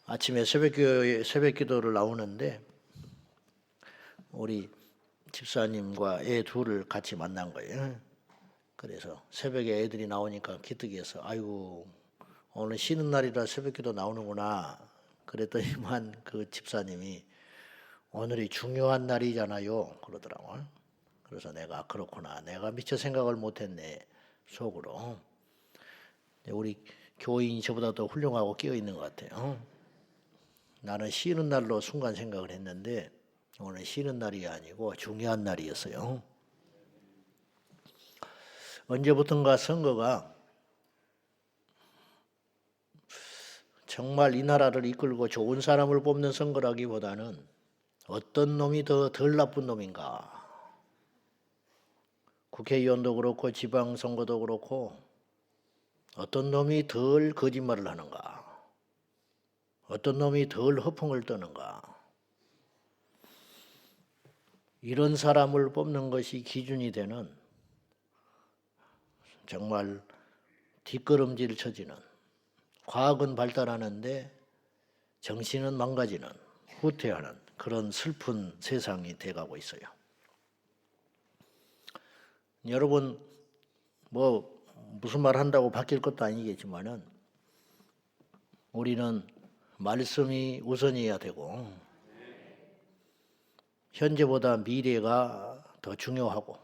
아침에 새벽 기도를 나오는데 우리 집사님과 애 둘을 같이 만난 거예요. 그래서 새벽에 애들이 나오니까 기특해서 아이고 오늘 쉬는 날이라 새벽 기도 나오는구나 그랬더니만 그 집사님이 오늘이 중요한 날이잖아요 그러더라고요. 그래서 내가 그렇구나 내가 미처 생각을 못했네 속으로. 우리 교인이 저보다 더 훌륭하고 끼어 있는 것 같아요. 나는 쉬는 날로 순간 생각을 했는데 오늘 쉬는 날이 아니고 중요한 날이었어요. 언제부턴가 선거가 정말 이 나라를 이끌고 좋은 사람을 뽑는 선거라기보다는 어떤 놈이 더 덜 나쁜 놈인가. 국회의원도 그렇고 지방선거도 그렇고 어떤 놈이 덜 거짓말을 하는가. 어떤 놈이 덜 허풍을 떠는가. 이런 사람을 뽑는 것이 기준이 되는 정말 뒷걸음질 쳐지는 과학은 발달하는데 정신은 망가지는 후퇴하는 그런 슬픈 세상이 돼가고 있어요. 여러분 뭐 무슨 말 한다고 바뀔 것도 아니겠지만은 우리는 말씀이 우선이어야 되고 현재보다 미래가 더 중요하고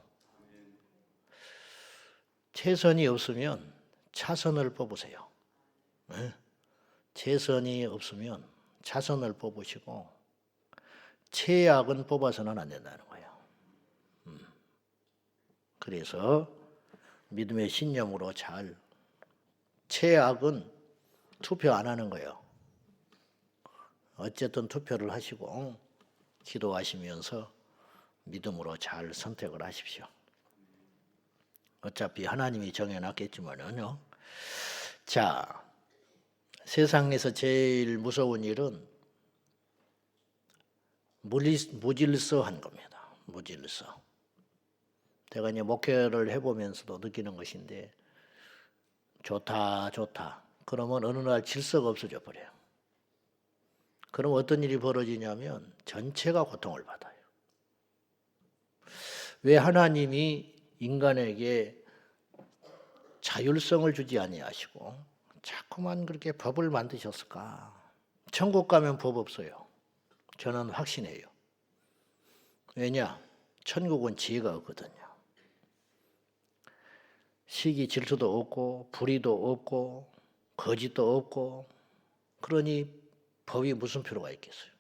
최선이 없으면 차선을 뽑으세요. 최선이 없으면 차선을 뽑으시고 최악은 뽑아서는 안 된다는 거예요. 그래서 믿음의 신념으로 잘 최악은 투표 안 하는 거예요. 어쨌든 투표를 하시고 기도하시면서 믿음으로 잘 선택을 하십시오. 어차피 하나님이 정해놨겠지만은요. 자, 세상에서 제일 무서운 일은 무질서한 겁니다. 무질서. 제가 이제 목회를 해보면서도 느끼는 것인데 좋다. 그러면 어느 날 질서가 없어져 버려요. 그럼 어떤 일이 벌어지냐면 전체가 고통을 받아요. 왜 하나님이 인간에게 자율성을 주지 아니하시고 자꾸만 그렇게 법을 만드셨을까? 천국 가면 법 없어요. 저는 확신해요. 왜냐? 천국은 지혜가 없거든요. 시기 질서도 없고 불의도 없고 거짓도 없고 그러니 법이 무슨 필요가 있겠어요.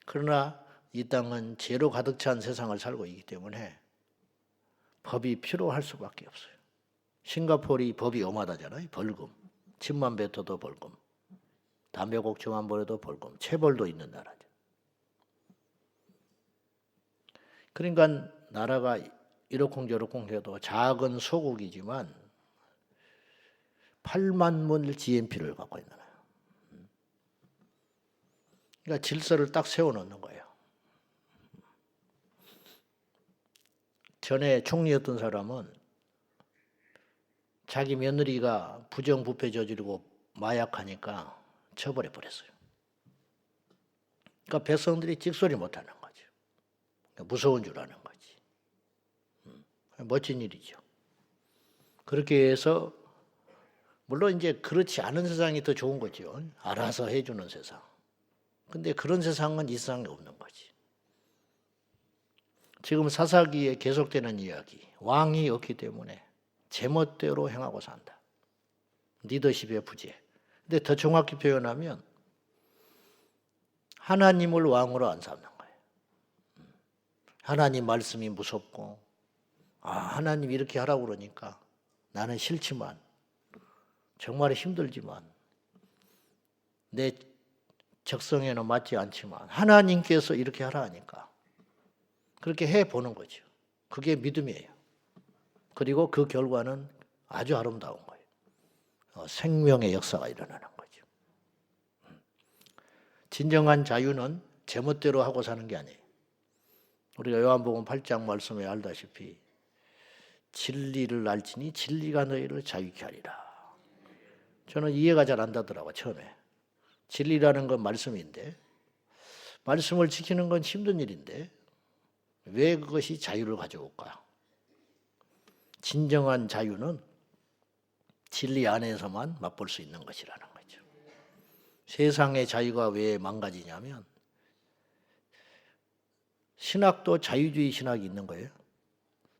그러나 이 땅은 죄로 가득 찬 세상을 살고 있기 때문에 법이 필요할 수밖에 없어요. 싱가포르이 법이 엄하다잖아요. 벌금. 침만 뱉어도 벌금. 담배 꼭지만 버려도 벌금. 체벌도 있는 나라죠. 그러니까 나라가 이러쿵저러쿵 해도 작은 소국이지만 8만 문 GNP를 갖고 있는 거예요. 그러니까 질서를 딱 세워놓는 거예요. 전에 총리였던 사람은 자기 며느리가 부정부패 저지르고 마약하니까 처벌해버렸어요. 그러니까 백성들이 찍소리 못하는 거죠. 무서운 줄 아는 거지. 멋진 일이죠. 그렇게 해서 물론 이제 그렇지 않은 세상이 더 좋은 거죠. 알아서 해주는 세상. 근데 그런 세상은 이 세상에 없는 거지. 지금 사사기에 계속되는 이야기. 왕이 없기 때문에 제멋대로 행하고 산다. 리더십의 부재. 근데 더 정확히 표현하면 하나님을 왕으로 안 삼는 거예요. 하나님 말씀이 무섭고 하나님 이렇게 하라고 그러니까 나는 싫지만 정말 힘들지만 내 적성에는 맞지 않지만 하나님께서 이렇게 하라 하니까 그렇게 해보는 거죠. 그게 믿음이에요. 그리고 그 결과는 아주 아름다운 거예요. 생명의 역사가 일어나는 거죠. 진정한 자유는 제멋대로 하고 사는 게 아니에요. 우리가 요한복음 8장 말씀에 알다시피 진리를 알지니 진리가 너희를 자유케 하리라. 저는 이해가 잘 안 되더라고요. 처음에. 진리라는 건 말씀인데 말씀을 지키는 건 힘든 일인데 왜 그것이 자유를 가져올까? 진정한 자유는 진리 안에서만 맛볼 수 있는 것이라는 거죠. 세상의 자유가 왜 망가지냐면 신학도 자유주의 신학이 있는 거예요.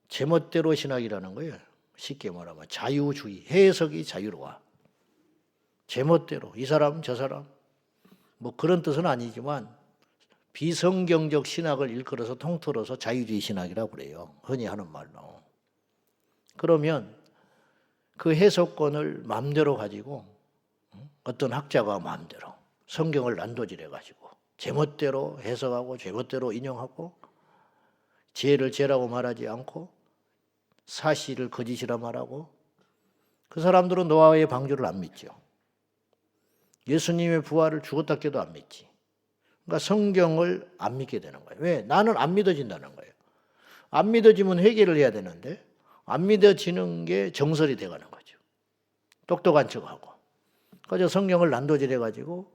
제멋대로 신학이라는 거예요. 쉽게 말하면 자유주의, 해석이 자유로워. 제멋대로 이 사람 저 사람 뭐 그런 뜻은 아니지만 비성경적 신학을 일컬어서 통틀어서 자유주의 신학이라고 그래요. 흔히 하는 말로. 그러면 그 해석권을 마음대로 가지고 어떤 학자가 마음대로 성경을 난도질해 가지고 제멋대로 해석하고 제멋대로 인용하고 죄를 죄라고 말하지 않고 사실을 거짓이라 말하고 그 사람들은 노아의 방주를 안 믿죠. 예수님의 부활을 죽었다 깨도 안 믿지. 그러니까 성경을 안 믿게 되는 거예요. 왜? 나는 안 믿어진다는 거예요. 안 믿어지면 회개를 해야 되는데 안 믿어지는 게 정설이 돼가는 거죠. 똑똑한 척하고. 그래서 성경을 난도질해가지고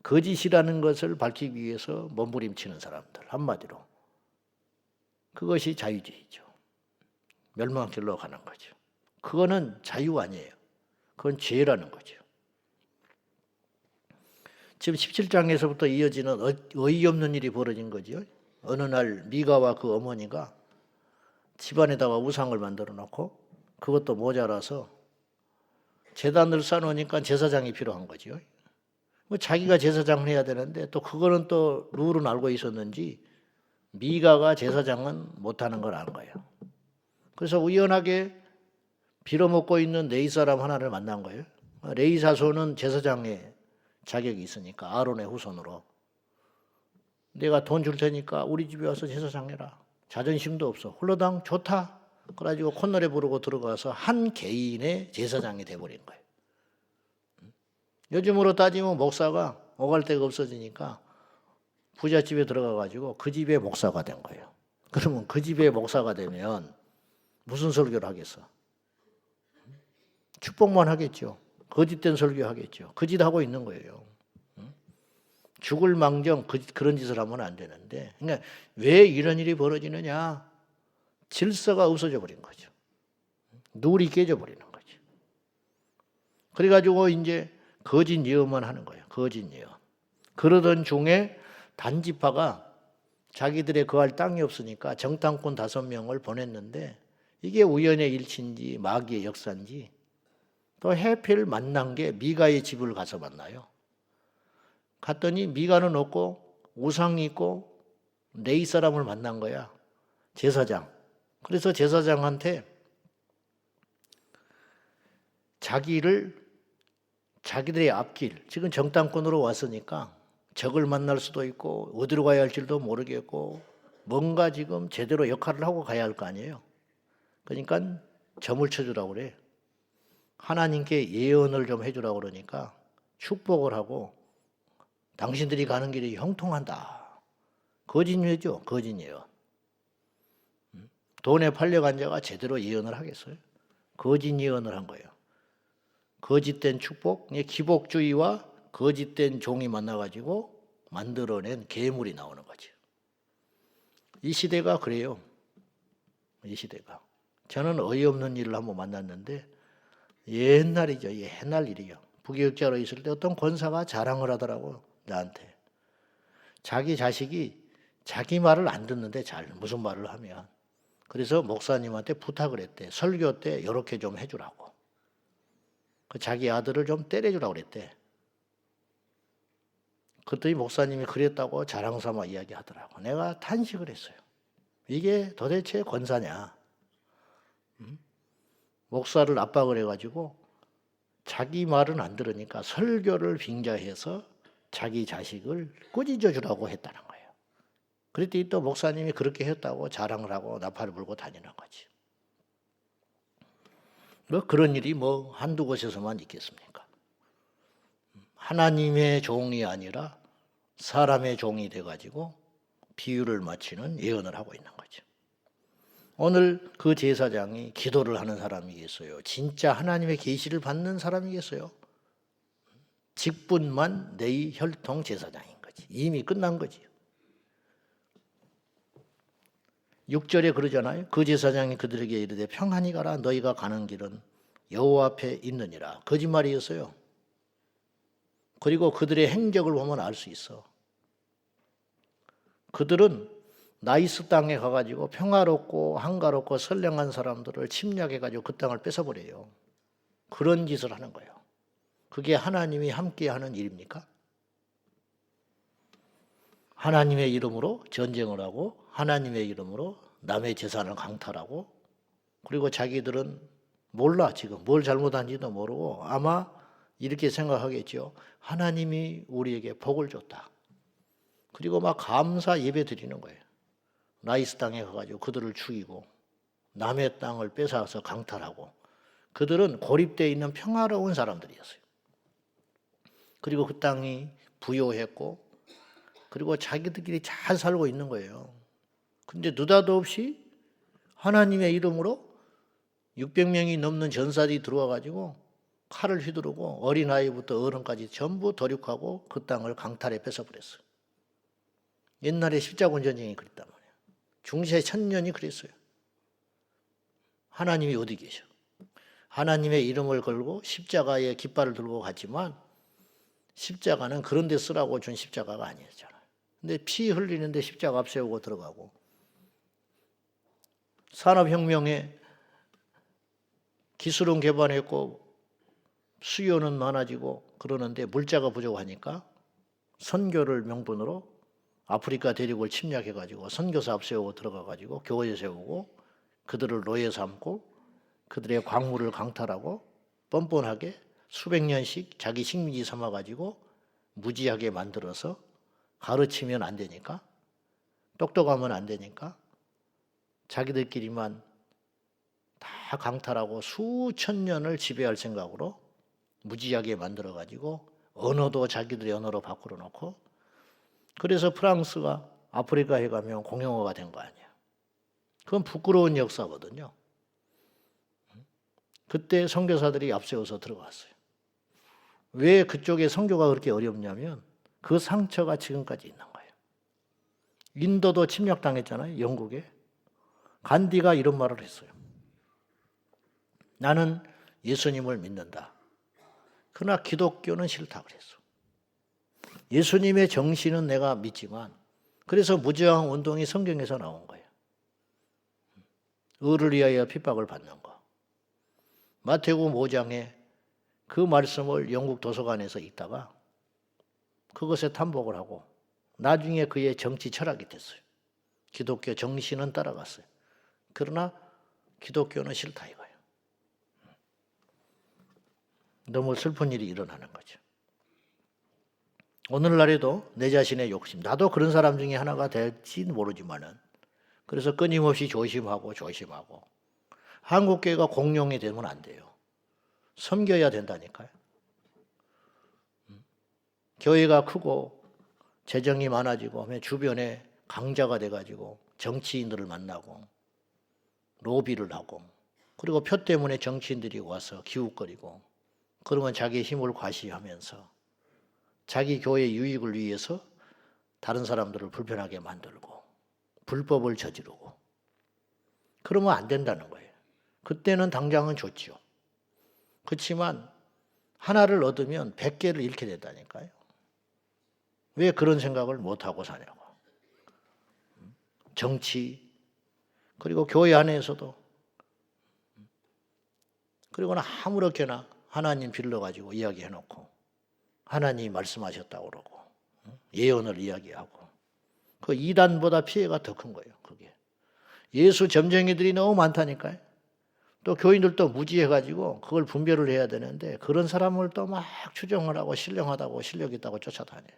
거짓이라는 것을 밝히기 위해서 몸부림치는 사람들 한마디로 그것이 자유주의죠. 멸망길로 가는 거죠. 그거는 자유 아니에요. 그건 죄라는 거죠. 지금 17장에서부터 이어지는 어이없는 일이 벌어진 거죠. 어느 날 미가와 그 어머니가 집안에다가 우상을 만들어 놓고 그것도 모자라서 제단을 쌓아놓으니까 제사장이 필요한 거죠. 뭐 자기가 제사장을 해야 되는데 또 그거는 또 룰은 알고 있었는지 미가가 제사장은 못하는 걸 안 거예요. 그래서 우연하게 빌어먹고 있는 레위 사람 하나를 만난 거예요. 레위 사손은 제사장의 자격이 있으니까 아론의 후손으로 내가 돈 줄 테니까 우리 집에 와서 제사장 해라. 자존심도 없어. 홀로당 좋다. 그래가지고 콧노래 부르고 들어가서 한 개인의 제사장이 돼버린 거예요. 요즘으로 따지면 목사가 오갈 데가 없어지니까 부잣집에 들어가가지고 그 집의 목사가 된 거예요. 그러면 그 집의 목사가 되면 무슨 설교를 하겠어? 축복만 하겠죠. 거짓된 설교하겠죠. 그 짓 하고 있는 거예요. 죽을 망정 그런 짓을 하면 안 되는데 그러니까 왜 이런 일이 벌어지느냐? 질서가 없어져 버린 거죠. 룰이 깨져 버리는 거죠. 그래가지고 이제 거짓 예언만 하는 거예요. 거짓 예언. 그러던 중에 단지파가 자기들의 거할 땅이 없으니까 정탐꾼 5명을 보냈는데 이게 우연의 일치인지 마귀의 역사인지 또 해필 만난 게 미가의 집을 가서 만나요. 갔더니 미가는 없고 우상이 있고 레위 사람을 만난 거야. 제사장. 그래서 제사장한테 자기들의 앞길, 지금 정탐꾼으로 왔으니까 적을 만날 수도 있고 어디로 가야 할지도 모르겠고 뭔가 지금 제대로 역할을 하고 가야 할 거 아니에요. 그러니까 점을 쳐주라고 그래. 하나님께 예언을 좀 해주라고 그러니까 축복을 하고 당신들이 가는 길이 형통한다. 거짓 예죠. 거짓 예언. 돈에 팔려간 자가 제대로 예언을 하겠어요? 거짓 예언을 한 거예요. 거짓된 축복, 기복주의와 거짓된 종이 만나가지고 만들어낸 괴물이 나오는 거죠. 이 시대가 그래요. 이 시대가. 저는 어이없는 일을 한번 만났는데 옛날이죠. 옛날 일이요. 부교육자로 있을 때 어떤 권사가 자랑을 하더라고 나한테. 자기 자식이 자기 말을 안 듣는데 무슨 말을 하면. 그래서 목사님한테 부탁을 했대. 설교 때 이렇게 좀 해주라고. 자기 아들을 좀 때려주라고 그랬대. 그랬더니 목사님이 그랬다고 자랑삼아 이야기하더라고. 내가 탄식을 했어요. 이게 도대체 권사냐. 목사를 압박을 해가지고 자기 말은 안 들으니까 설교를 빙자해서 자기 자식을 꾸짖어 주라고 했다는 거예요. 그랬더니 또 목사님이 그렇게 했다고 자랑을 하고 나팔을 불고 다니는 거지. 뭐 그런 일이 뭐 한두 곳에서만 있겠습니까? 하나님의 종이 아니라 사람의 종이 돼가지고 비유를 맞추는 예언을 하고 있는 거죠. 오늘 그 제사장이 기도를 하는 사람이겠어요? 진짜 하나님의 계시를 받는 사람이겠어요? 직분만 내 혈통 제사장인 거지. 이미 끝난 거지. 6절에 그러잖아요. 그 제사장이 그들에게 이르되 평안히 가라. 너희가 가는 길은 여호와 앞에 있느니라. 거짓말이었어요. 그리고 그들의 행적을 보면 알 수 있어. 그들은 나이스 땅에 가가지고 평화롭고 한가롭고 선량한 사람들을 침략해가지고 그 땅을 뺏어버려요. 그런 짓을 하는 거예요. 그게 하나님이 함께하는 일입니까? 하나님의 이름으로 전쟁을 하고 하나님의 이름으로 남의 재산을 강탈하고, 그리고 자기들은 몰라, 지금 뭘 잘못한지도 모르고 아마 이렇게 생각하겠죠. 하나님이 우리에게 복을 줬다. 그리고 막 감사 예배 드리는 거예요. 나이스 땅에 가가지고 그들을 죽이고 남의 땅을 뺏어서 강탈하고. 그들은 고립되어 있는 평화로운 사람들이었어요. 그리고 그 땅이 부요했고, 그리고 자기들끼리 잘 살고 있는 거예요. 근데 느닷없이 하나님의 이름으로 600명이 넘는 전사들이 들어와가지고 칼을 휘두르고 어린아이부터 어른까지 전부 도륙하고 그 땅을 강탈해 뺏어버렸어요. 옛날에 십자군 전쟁이 그랬단 말이에요. 중세 1000년이 그랬어요. 하나님이 어디 계셔? 하나님의 이름을 걸고 십자가에 깃발을 들고 갔지만 십자가는 그런 데 쓰라고 준 십자가가 아니었잖아요. 근데 피 흘리는데 십자가 앞세우고 들어가고, 산업혁명에 기술은 개발했고 수요는 많아지고 그러는데 물자가 부족하니까 선교를 명분으로 아프리카 대륙을 침략해가지고 선교사 앞세우고 들어가가지고 교회 세우고 그들을 노예 삼고 그들의 광물을 강탈하고 뻔뻔하게 수백 년씩 자기 식민지 삼아가지고 무지하게 만들어서 가르치면 안 되니까, 똑똑하면 안 되니까 자기들끼리만 다 강탈하고 수천 년을 지배할 생각으로 무지하게 만들어가지고 언어도 자기들의 언어로 바꾸어 놓고, 그래서 프랑스가 아프리카에 가면 공용어가 된 거 아니야. 그건 부끄러운 역사거든요. 그때 선교사들이 앞세워서 들어갔어요. 왜 그쪽에 선교가 그렇게 어렵냐면 그 상처가 지금까지 있는 거예요. 인도도 침략당했잖아요. 영국에. 간디가 이런 말을 했어요. 나는 예수님을 믿는다. 그러나 기독교는 싫다 그랬어. 예수님의 정신은 내가 믿지만, 그래서 무저항 운동이 성경에서 나온 거예요. 의를 위하여 핍박을 받는 거. 마태복음 5장에 그 말씀을 영국 도서관에서 읽다가 그것에 탐복을 하고 나중에 그의 정치 철학이 됐어요. 기독교 정신은 따라갔어요. 그러나 기독교는 싫다 이거예요. 너무 슬픈 일이 일어나는 거죠. 오늘날에도 내 자신의 욕심, 나도 그런 사람 중에 하나가 될지 모르지만은, 그래서 끊임없이 조심하고 한국교회가 공룡이 되면 안 돼요. 섬겨야 된다니까요. 교회가 크고 재정이 많아지고 하면 주변에 강자가 돼가지고 정치인들을 만나고 로비를 하고, 그리고 표 때문에 정치인들이 와서 기웃거리고, 그러면 자기의 힘을 과시하면서 자기 교회 유익을 위해서 다른 사람들을 불편하게 만들고 불법을 저지르고, 그러면 안 된다는 거예요. 그때는 당장은 좋죠. 그렇지만 하나를 얻으면 100개를 잃게 된다니까요. 왜 그런 생각을 못하고 사냐고. 정치, 그리고 교회 안에서도, 그리고는 아무렇게나 하나님 빌려가지고 이야기해놓고 하나님이 말씀하셨다고 그러고 예언을 이야기하고, 그 이단보다 피해가 더 큰 거예요. 그게 예수 점쟁이들이 너무 많다니까요. 또 교인들도 무지해가지고 그걸 분별을 해야 되는데 그런 사람을 또 막 추정을 하고 신령하다고 실력 있다고 쫓아다녀요.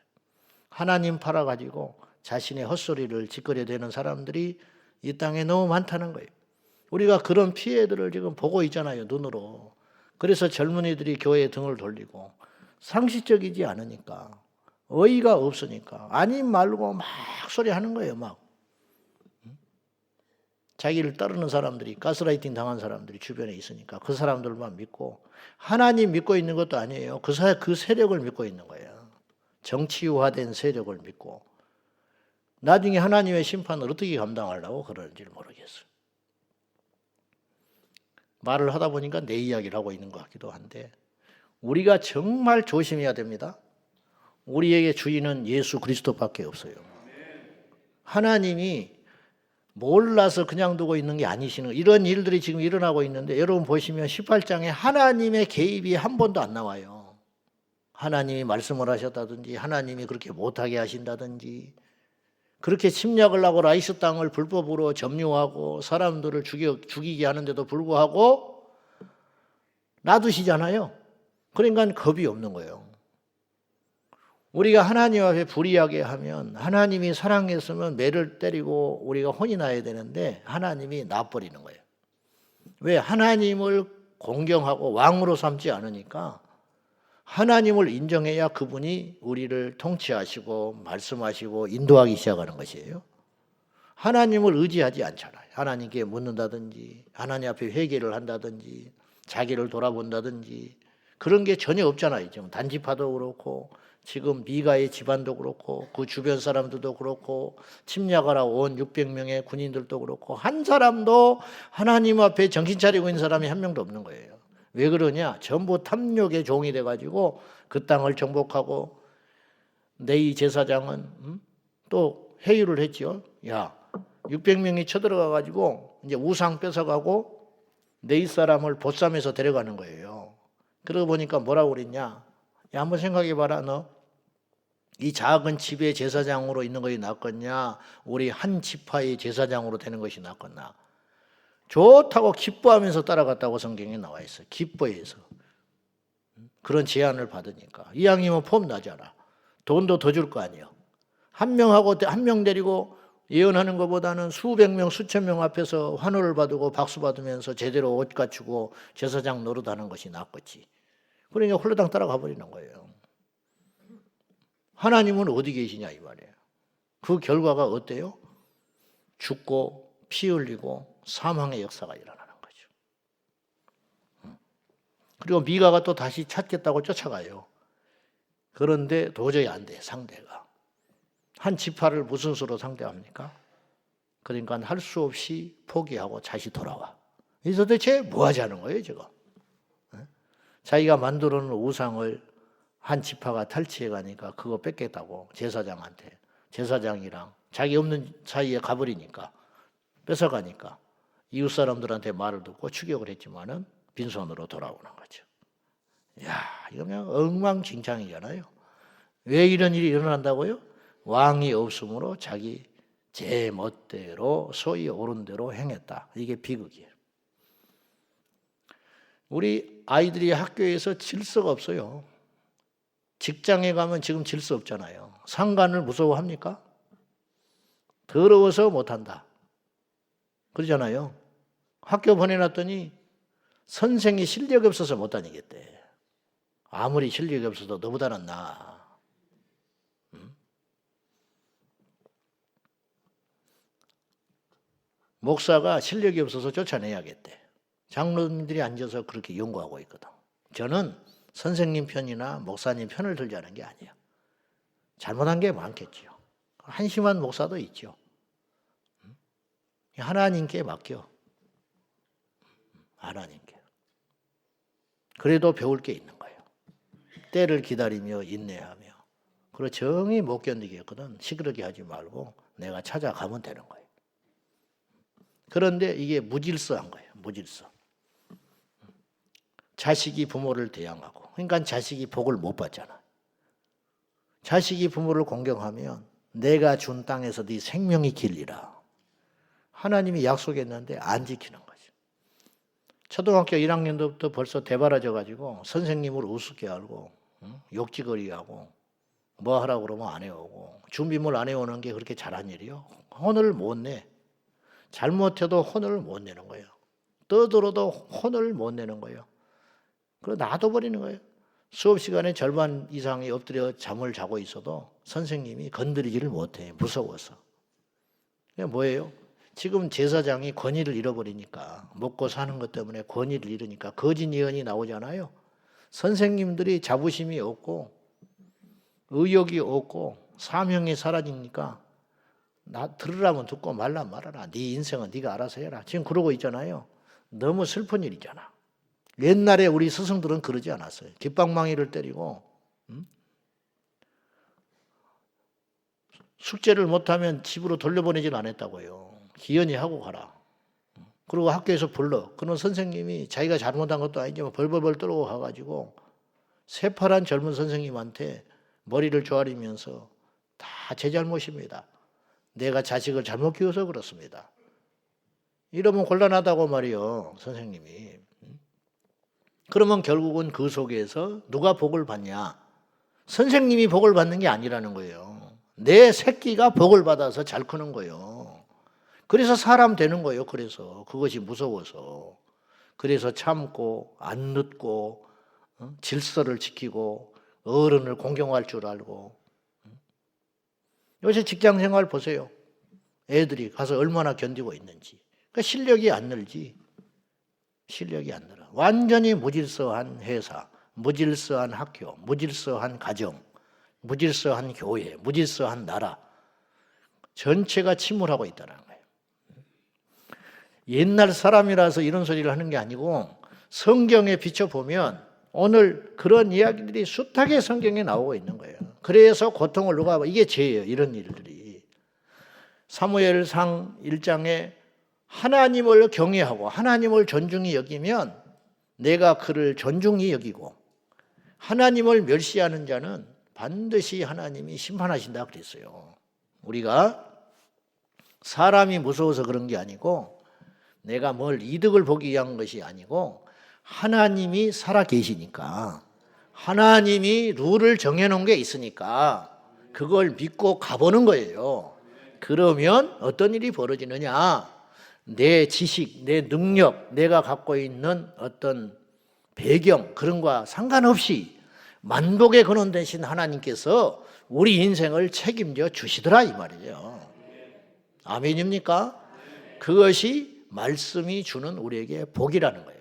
하나님 팔아가지고 자신의 헛소리를 짓거려대는 사람들이 이 땅에 너무 많다는 거예요. 우리가 그런 피해들을 지금 보고 있잖아요, 눈으로. 그래서 젊은이들이 교회에 등을 돌리고, 상식적이지 않으니까, 어이가 없으니까 아니 말고 막 소리하는 거예요. 막 자기를 따르는 사람들이, 가스라이팅 당한 사람들이 주변에 있으니까 그 사람들만 믿고, 하나님 믿고 있는 것도 아니에요. 그 세력을 믿고 있는 거예요. 정치화된 세력을 믿고. 나중에 하나님의 심판을 어떻게 감당하려고 그러는지 모르겠어요. 말을 하다 보니까 내 이야기를 하고 있는 것 같기도 한데, 우리가 정말 조심해야 됩니다. 우리에게 주인은 예수 그리스도밖에 없어요. 하나님이 몰라서 그냥 두고 있는 게 아니시는, 이런 일들이 지금 일어나고 있는데, 여러분 보시면 18장에 하나님의 개입이 한 번도 안 나와요. 하나님이 말씀을 하셨다든지, 하나님이 그렇게 못하게 하신다든지, 그렇게 침략을 하고 라이스 땅을 불법으로 점유하고 사람들을 죽이게 하는데도 불구하고 놔두시잖아요. 그러니까 겁이 없는 거예요. 우리가 하나님 앞에 불의하게 하면, 하나님이 사랑했으면 매를 때리고 우리가 혼이 나야 되는데 하나님이 놔버리는 거예요. 왜? 하나님을 공경하고 왕으로 삼지 않으니까. 하나님을 인정해야 그분이 우리를 통치하시고 말씀하시고 인도하기 시작하는 것이에요. 하나님을 의지하지 않잖아요. 하나님께 묻는다든지, 하나님 앞에 회개를 한다든지, 자기를 돌아본다든지, 그런 게 전혀 없잖아요. 지금 단지파도 그렇고, 지금 미가의 집안도 그렇고, 그 주변 사람들도 그렇고, 침략하러 온 600명의 군인들도 그렇고, 한 사람도 하나님 앞에 정신 차리고 있는 사람이 한 명도 없는 거예요. 왜 그러냐? 전부 탐욕의 종이 돼가지고 그 땅을 정복하고, 네이 제사장은 또 회유를 했죠. 야, 600명이 쳐들어가가지고 이제 우상 뺏어가고 네이 사람을 보쌈해서 데려가는 거예요. 그러고 보니까 뭐라고 그랬냐? 야, 한번 생각해봐라. 너 이 작은 집의 제사장으로 있는 것이 낫겠냐? 우리 한 지파의 제사장으로 되는 것이 낫겠나? 좋다고 기뻐하면서 따라갔다고 성경에 나와 있어요. 기뻐해서. 그런 제안을 받으니까. 이왕이면 폼 나잖아. 돈도 더 줄 거 아니에요. 한 명 데리고 예언하는 것보다는 수백 명, 수천 명 앞에서 환호를 받고 박수 받으면서 제대로 옷 갖추고 제사장 노릇하는 것이 낫겠지. 그러니까 홀라당 따라가 버리는 거예요. 하나님은 어디 계시냐 이 말이에요. 그 결과가 어때요? 죽고 피 흘리고 사망의 역사가 일어나는 거죠. 그리고 미가가 또 다시 찾겠다고 쫓아가요. 그런데 도저히 안 돼, 상대가. 한 지파를 무슨 수로 상대합니까? 그러니까 할 수 없이 포기하고 다시 돌아와. 이 도대체 뭐 하자는 거예요, 지금? 자기가 만들어 놓은 우상을 한 지파가 탈취해 가니까 그거 뺏겠다고 제사장한테. 제사장이랑 자기 없는 사이에 가버리니까, 뺏어가니까 이웃 사람들한테 말을 듣고 추격을 했지만은 빈손으로 돌아오는 거죠. 야, 이거 그냥 엉망진창이잖아요. 왜 이런 일이 일어난다고요? 왕이 없으므로 자기 제 멋대로 소위 옳은 대로 행했다. 이게 비극이에요. 우리 아이들이 학교에서 질서가 없어요. 직장에 가면 지금 질서 없잖아요. 상관을 무서워합니까? 더러워서 못한다. 그러잖아요. 학교 보내놨더니 선생이 실력이 없어서 못 다니겠대. 아무리 실력이 없어도 너보다는 나아. 목사가 실력이 없어서 쫓아내야겠대. 장로님들이 앉아서 그렇게 연구하고 있거든. 저는 선생님 편이나 목사님 편을 들자는 게 아니에요. 잘못한 게 많겠지요. 한심한 목사도 있죠. 하나님께 맡겨. 하나님께. 그래도 배울 게 있는 거예요. 때를 기다리며 인내하며. 그리고 정이 못 견디겠거든. 시끄럽게 하지 말고 내가 찾아가면 되는 거예요. 그런데 이게 무질서한 거예요. 무질서. 자식이 부모를 대항하고. 그러니까 자식이 복을 못 받잖아. 자식이 부모를 공경하면 내가 준 땅에서 네 생명이 길리라. 하나님이 약속했는데 안 지키는 거죠. 초등학교 1학년부터 벌써 대바라져 가지고 선생님을 우습게 알고 욕지거리하고 뭐 하라고 그러면 안 해오고 준비물 안 해오는 게 그렇게 잘한 일이요? 혼을 못 내. 잘못해도 혼을 못 내는 거예요. 떠들어도 혼을 못 내는 거예요. 그리고 놔둬버리는 거예요. 수업 시간에 절반 이상이 엎드려 잠을 자고 있어도 선생님이 건드리지를 못해. 무서워서. 그게 뭐예요? 지금 제사장이 권위를 잃어버리니까, 먹고 사는 것 때문에 권위를 잃으니까 거짓 예언이 나오잖아요. 선생님들이 자부심이 없고 의욕이 없고 사명이 사라지니까 나 들으라면 듣고 말라면 말아라. 네 인생은 네가 알아서 해라. 지금 그러고 있잖아요. 너무 슬픈 일이잖아. 옛날에 우리 스승들은 그러지 않았어요. 깃방망이를 때리고 숙제를 못하면 집으로 돌려보내질 않았다고요. 기연히 하고 가라. 그리고 학교에서 불러. 그런 선생님이 자기가 잘못한 것도 아니지만 벌벌벌 떨고 가가지고 새파란 젊은 선생님한테 머리를 조아리면서 다 제 잘못입니다. 내가 자식을 잘못 키워서 그렇습니다. 이러면 곤란하다고 말이요, 선생님이. 그러면 결국은 그 속에서 누가 복을 받냐? 선생님이 복을 받는 게 아니라는 거예요. 내 새끼가 복을 받아서 잘 크는 거예요. 그래서 사람 되는 거예요. 그래서 그것이 무서워서. 그래서 참고 안 늦고 질서를 지키고 어른을 공경할 줄 알고. 요새 직장생활 보세요. 애들이 가서 얼마나 견디고 있는지. 그러니까 실력이 안 늘지. 실력이 안 늘어. 완전히 무질서한 회사, 무질서한 학교, 무질서한 가정, 무질서한 교회, 무질서한 나라. 전체가 침몰하고 있다는 거예요. 옛날 사람이라서 이런 소리를 하는 게 아니고 성경에 비춰보면 오늘 그런 이야기들이 숱하게 성경에 나오고 있는 거예요. 그래서 고통을 누가 이게 죄예요. 이런 일들이. 사무엘상 1장에 하나님을 경외하고 하나님을 존중히 여기면 내가 그를 존중히 여기고 하나님을 멸시하는 자는 반드시 하나님이 심판하신다 그랬어요. 우리가 사람이 무서워서 그런 게 아니고 내가 뭘 이득을 보기 위한 것이 아니고 하나님이 살아 계시니까 하나님이 룰을 정해놓은 게 있으니까 그걸 믿고 가보는 거예요. 그러면 어떤 일이 벌어지느냐? 내 지식, 내 능력, 내가 갖고 있는 어떤 배경 그런 거와 상관없이 만복의 근원 되신 하나님께서 우리 인생을 책임져 주시더라 이 말이에요. 아멘입니까? 그것이 말씀이 주는 우리에게 복이라는 거예요.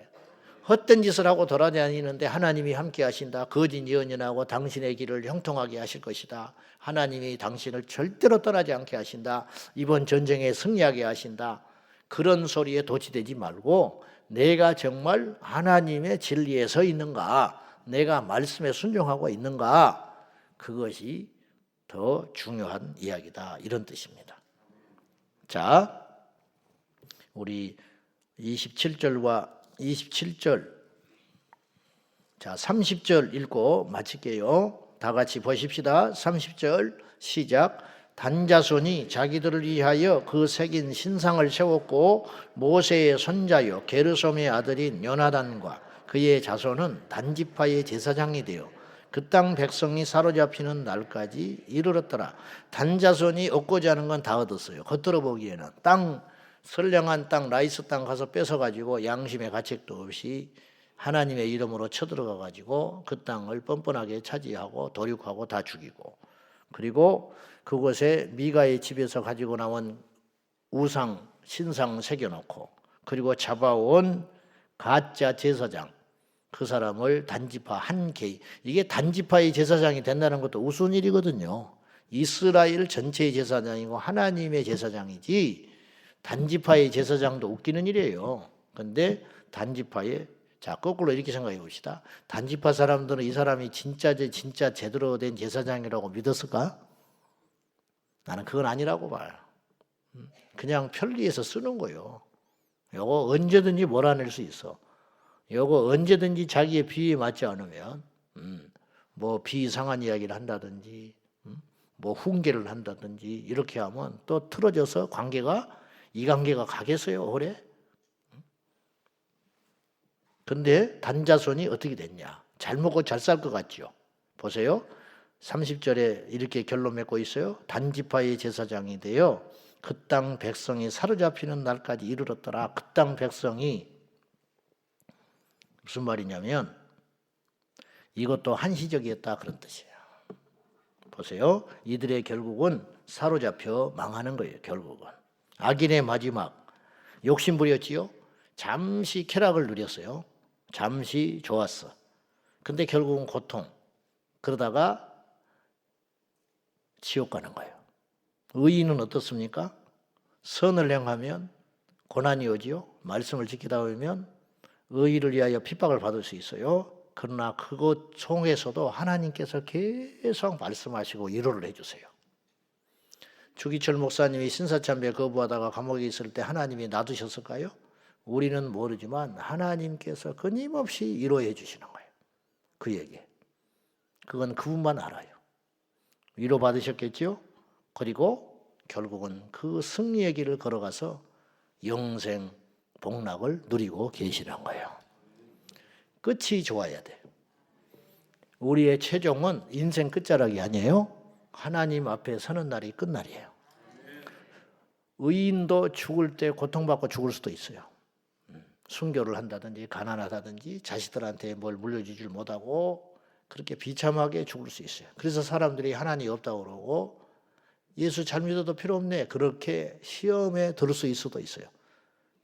헛된 짓을 하고 돌아다니는데 하나님이 함께 하신다. 거짓 예언이나고 당신의 길을 형통하게 하실 것이다. 하나님이 당신을 절대로 떠나지 않게 하신다. 이번 전쟁에 승리하게 하신다. 그런 소리에 도취되지 말고 내가 정말 하나님의 진리에 서 있는가, 내가 말씀에 순종하고 있는가, 그것이 더 중요한 이야기다 이런 뜻입니다. 자, 우리 27절과 27절, 자 30절 읽고 마칠게요. 다 같이 보십시다. 30절 시작. 단자손이 자기들을 위하여 그 새긴 신상을 세웠고 모세의 손자요 게르솜의 아들인 요나단과 그의 자손은 단지파의 제사장이 되어 그 땅 백성이 사로잡히는 날까지 이르렀더라. 단자손이 얻고자 하는 건 다 얻었어요. 겉으로 보기에는 땅, 선량한 땅, 라이스 땅 가서 뺏어가지고 양심의 가책도 없이 하나님의 이름으로 쳐들어가가지고 그 땅을 뻔뻔하게 차지하고 도륙하고 다 죽이고, 그리고 그곳에 미가의 집에서 가지고 나온 우상, 신상 새겨놓고, 그리고 잡아온 가짜 제사장, 그 사람을 단지파 한 개인, 이게 단지파의 제사장이 된다는 것도 우스운 일이거든요. 이스라엘 전체의 제사장이고 하나님의 제사장이지 단지파의 제사장도 웃기는 일이에요. 그런데 단지파의, 자 거꾸로 이렇게 생각해 봅시다. 단지파 사람들은 이 사람이 진짜 제대로 된 제사장이라고 믿었을까? 나는 그건 아니라고 봐요. 그냥 편리해서 쓰는 거예요. 요거 언제든지 몰아낼 수 있어. 요거 언제든지 자기의 비위에 맞지 않으면 뭐 비이상한 이야기를 한다든지 뭐 훈계를 한다든지 이렇게 하면 또 틀어져서 이 관계가 가겠어요 오래? 근데 단자손이 어떻게 됐냐? 잘 먹고 잘 살 것 같죠? 보세요. 30절에 이렇게 결론 맺고 있어요. 단지파의 제사장이 되어 그 땅 백성이 사로잡히는 날까지 이르렀더라. 그 땅 백성이 무슨 말이냐면 이것도 한시적이었다 그런 뜻이에요. 보세요. 이들의 결국은 사로잡혀 망하는 거예요. 결국은. 악인의 마지막 욕심 부렸지요. 잠시 쾌락을 누렸어요. 잠시 좋았어. 근데 결국은 고통. 그러다가 지옥 가는 거예요. 의인은 어떻습니까? 선을 행하면 고난이 오지요. 말씀을 지키다 보면 의의를 위하여 핍박을 받을 수 있어요. 그러나 그것 속에서도 하나님께서 계속 말씀하시고 위로를 해주세요. 주기철 목사님이 신사참배 거부하다가 감옥에 있을 때 하나님이 놔두셨을까요? 우리는 모르지만 하나님께서 끊임없이 위로해 주시는 거예요. 그에게. 그건 그분만 알아요. 위로 받으셨겠죠? 그리고 결국은 그 승리의 길을 걸어가서 영생 복락을 누리고 계시는 거예요. 끝이 좋아야 돼요. 우리의 최종은 인생 끝자락이 아니에요. 하나님 앞에 서는 날이 끝날이에요. 의인도 죽을 때 고통받고 죽을 수도 있어요. 순교를 한다든지 가난하다든지 자식들한테 뭘 물려주질 못하고 그렇게 비참하게 죽을 수 있어요. 그래서 사람들이 하나님이 없다고 그러고 예수 잘 믿어도 필요 없네 그렇게 시험에 들 수 있을 수도 있어요.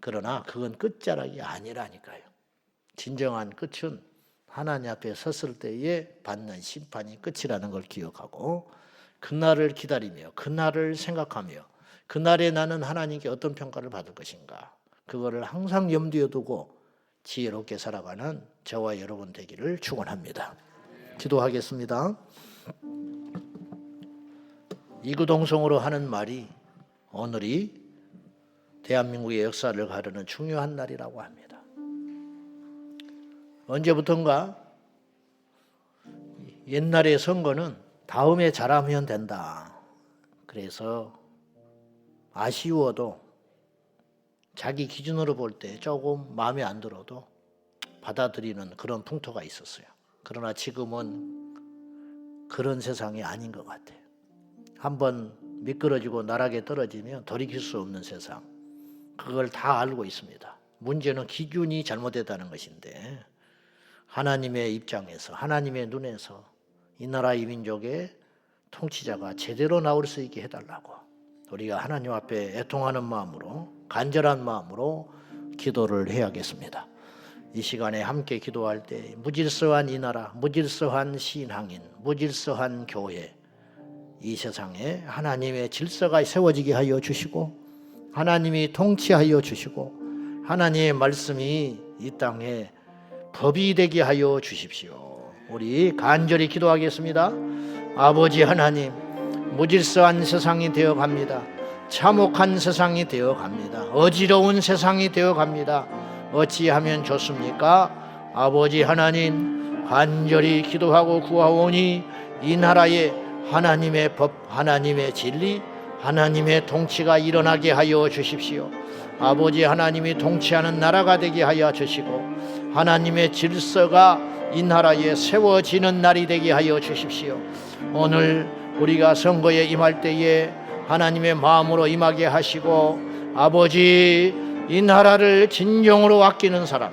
그러나 그건 끝자락이 아니라니까요. 진정한 끝은 하나님 앞에 섰을 때에 받는 심판이 끝이라는 걸 기억하고 그날을 기다리며 그날을 생각하며 그날에 나는 하나님께 어떤 평가를 받을 것인가 그거를 항상 염두에 두고 지혜롭게 살아가는 저와 여러분 되기를 축원합니다. 기도하겠습니다. 이구동성으로 하는 말이 오늘이 대한민국의 역사를 가르는 중요한 날이라고 합니다. 언제부턴가 옛날의 선거는 다음에 잘하면 된다. 그래서 아쉬워도 자기 기준으로 볼 때 조금 마음에 안 들어도 받아들이는 그런 풍토가 있었어요. 그러나 지금은 그런 세상이 아닌 것 같아요. 한번 미끄러지고 나락에 떨어지면 돌이킬 수 없는 세상. 그걸 다 알고 있습니다. 문제는 기준이 잘못됐다는 것인데 하나님의 입장에서 하나님의 눈에서 이 나라 이 민족의 통치자가 제대로 나올 수 있게 해달라고 우리가 하나님 앞에 애통하는 마음으로 간절한 마음으로 기도를 해야겠습니다. 이 시간에 함께 기도할 때 무질서한 이 나라, 무질서한 신앙인, 무질서한 교회 이 세상에 하나님의 질서가 세워지게 하여 주시고 하나님이 통치하여 주시고 하나님의 말씀이 이 땅에 법이 되게 하여 주십시오. 우리 간절히 기도하겠습니다. 아버지 하나님, 무질서한 세상이 되어갑니다. 참혹한 세상이 되어갑니다. 어지러운 세상이 되어갑니다. 어찌하면 좋습니까? 아버지 하나님, 간절히 기도하고 구하오니 이 나라에 하나님의 법, 하나님의 진리, 하나님의 통치가 일어나게 하여 주십시오. 아버지 하나님이 통치하는 나라가 되게 하여 주시고 하나님의 질서가 이 나라에 세워지는 날이 되게 하여 주십시오. 오늘 우리가 선거에 임할 때에 하나님의 마음으로 임하게 하시고 아버지 이 나라를 진정으로 아끼는 사람,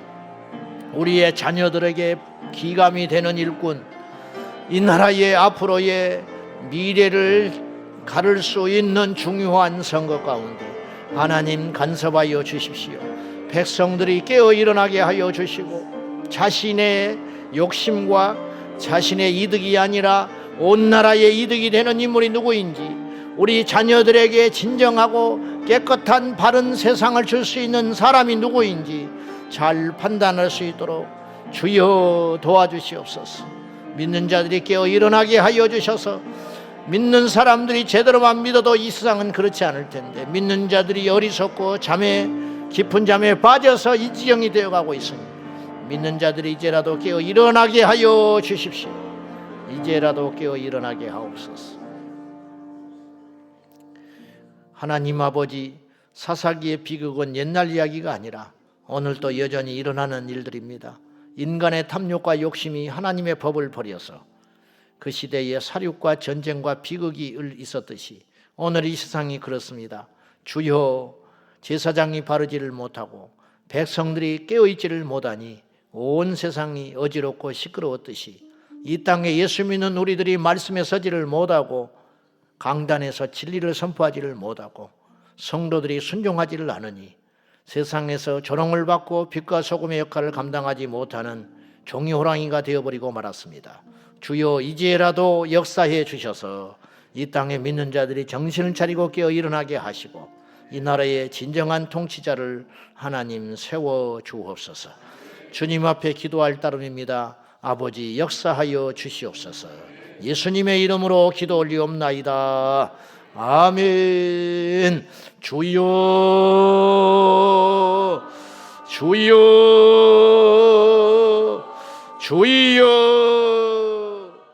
우리의 자녀들에게 기감이 되는 일꾼, 이 나라의 앞으로의 미래를 가를 수 있는 중요한 선거 가운데 하나님 간섭하여 주십시오. 백성들이 깨어 일어나게 하여 주시고 자신의 욕심과 자신의 이득이 아니라 온 나라의 이득이 되는 인물이 누구인지 우리 자녀들에게 진정하고 깨끗한 바른 세상을 줄 수 있는 사람이 누구인지 잘 판단할 수 있도록 주여 도와주시옵소서. 믿는 자들이 깨어 일어나게 하여 주셔서 믿는 사람들이 제대로만 믿어도 이 세상은 그렇지 않을 텐데 믿는 자들이 어리석고 깊은 잠에 빠져서 이 지경이 되어가고 있으니 믿는 자들이 이제라도 깨어 일어나게 하여 주십시오. 이제라도 깨어 일어나게 하옵소서. 하나님 아버지, 사사기의 비극은 옛날 이야기가 아니라 오늘도 여전히 일어나는 일들입니다. 인간의 탐욕과 욕심이 하나님의 법을 버려서 그 시대에 사륙과 전쟁과 비극이 있었듯이 오늘 이 세상이 그렇습니다. 주여, 제사장이 바르지를 못하고 백성들이 깨어있지를 못하니 온 세상이 어지럽고 시끄러웠듯이 이 땅에 예수 믿는 우리들이 말씀에 서지를 못하고 강단에서 진리를 선포하지를 못하고 성도들이 순종하지를 않으니 세상에서 조롱을 받고 빛과 소금의 역할을 감당하지 못하는 종이 호랑이가 되어버리고 말았습니다. 주여 이제라도 역사해 주셔서 이 땅에 믿는 자들이 정신을 차리고 깨어 일어나게 하시고 이 나라의 진정한 통치자를 하나님 세워 주옵소서. 주님 앞에 기도할 따름입니다. 아버지 역사하여 주시옵소서. 예수님의 이름으로 기도 올리옵나이다. 아멘. 주여 주여 주여